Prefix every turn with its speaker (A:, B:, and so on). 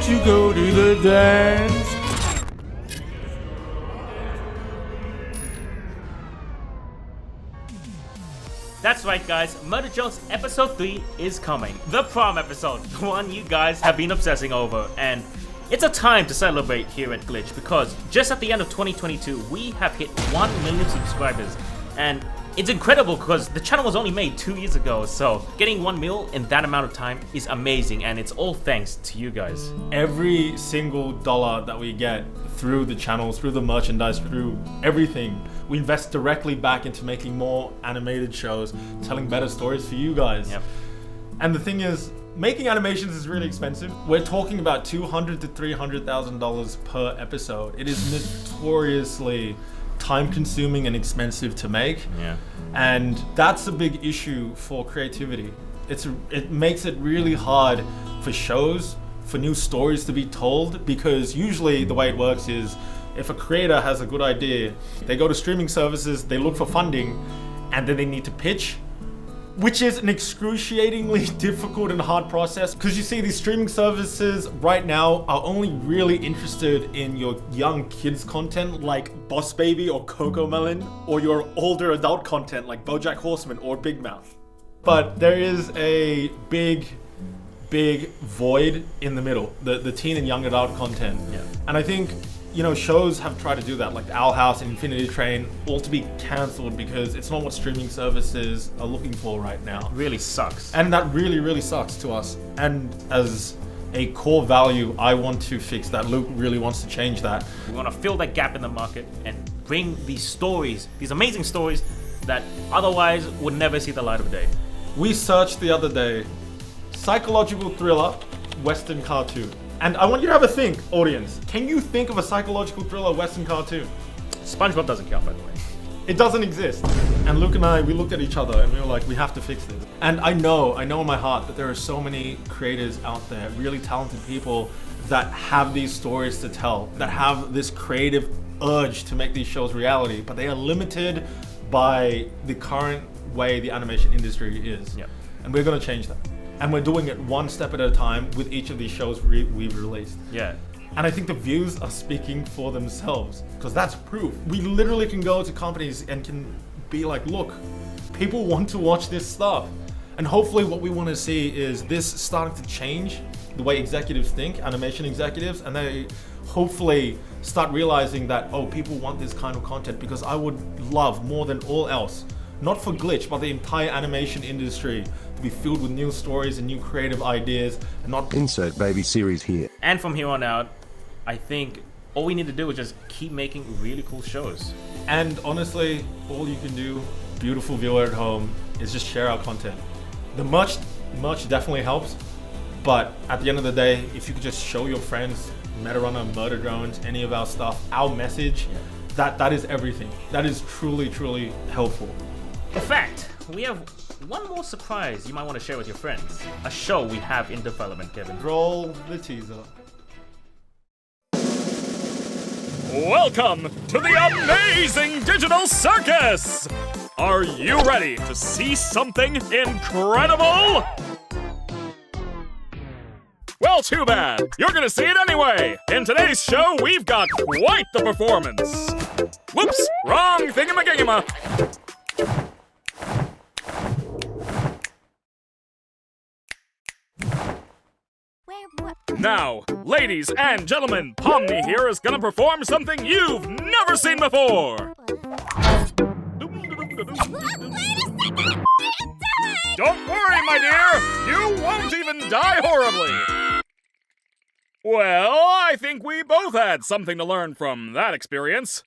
A: to go to the dance.
B: That's right, guys, Murder Jokes episode 3 is coming. The prom episode, the one you guys have been obsessing over. And it's a time to celebrate here at Glitch because just at the end of 2022, we have hit 1 million subscribers. And it's incredible because the channel was only made 2 years ago, so getting 1 mil in that amount of time is amazing, and it's all thanks to you guys.
A: Every single dollar that we get through the channel, through the merchandise, through everything, we invest directly back into making more animated shows, telling better stories for you guys.
B: Yep.
A: And the thing is, making animations is really expensive. We're talking about $200,000 to $300,000 per episode. It is notoriously time-consuming and expensive to make.
B: Yeah.
A: And that's a big issue for creativity. It makes it really hard for shows, for new stories to be told, because usually the way it works is if a creator has a good idea, they go to streaming services, they look for funding, and then they need to pitch, which is an excruciatingly difficult and hard process, because you see these streaming services right now are only really interested in your young kids content like Boss Baby or Cocomelon, or your older adult content like BoJack Horseman or Big Mouth. But there is a big void in the middle, the teen and young adult content.
B: Yeah.
A: And I think, shows have tried to do that, like Owl House and Infinity Train, all to be cancelled because it's not what streaming services are looking for right now.
B: Really sucks.
A: And that really sucks to us. And as a core value, I want to fix that. Luke really wants to change that.
B: We want to fill that gap in the market and bring these stories, these amazing stories that otherwise would never see the light of day.
A: We searched the other day, psychological thriller, Western cartoon. And I want you to have a think, audience. Can you think of a psychological thriller Western cartoon?
B: SpongeBob doesn't count, by the way.
A: It doesn't exist. And Luke and I, we looked at each other and we were like, we have to fix this. And I know in my heart that there are so many creators out there, really talented people that have these stories to tell, that have this creative urge to make these shows reality, but they are limited by the current way the animation industry is.
B: Yep.
A: And we're gonna change that. And we're doing it one step at a time with each of these shows we've released.
B: Yeah.
A: And I think the views are speaking for themselves, because that's proof. We literally can go to companies and can be like, look, people want to watch this stuff. And hopefully what we want to see is this starting to change the way executives think, animation executives, and they hopefully start realizing that, people want this kind of content, because I would love more than all else, not for Glitch, but the entire animation industry to be filled with new stories and new creative ideas, and not
C: insert baby series here.
B: And from here on out, I think all we need to do is just keep making really cool shows.
A: And honestly, all you can do, beautiful viewer at home, is just share our content. The merch definitely helps, but at the end of the day, if you could just show your friends Metarunner, Murder Drones, any of our stuff, our message, that is everything. That is truly helpful.
B: In fact, we have one more surprise you might want to share with your friends. A show we have in development, Kevin.
A: Roll the teaser.
D: Welcome to the amazing Digital Circus! Are you ready to see something incredible? Well, too bad. You're gonna see it anyway. In today's show, we've got quite the performance. Whoops, wrong thingamagingama. Now, ladies and gentlemen, Pomni here is gonna perform something you've never seen before. Don't worry, my dear, you won't even die horribly. Well, I think we both had something to learn from that experience.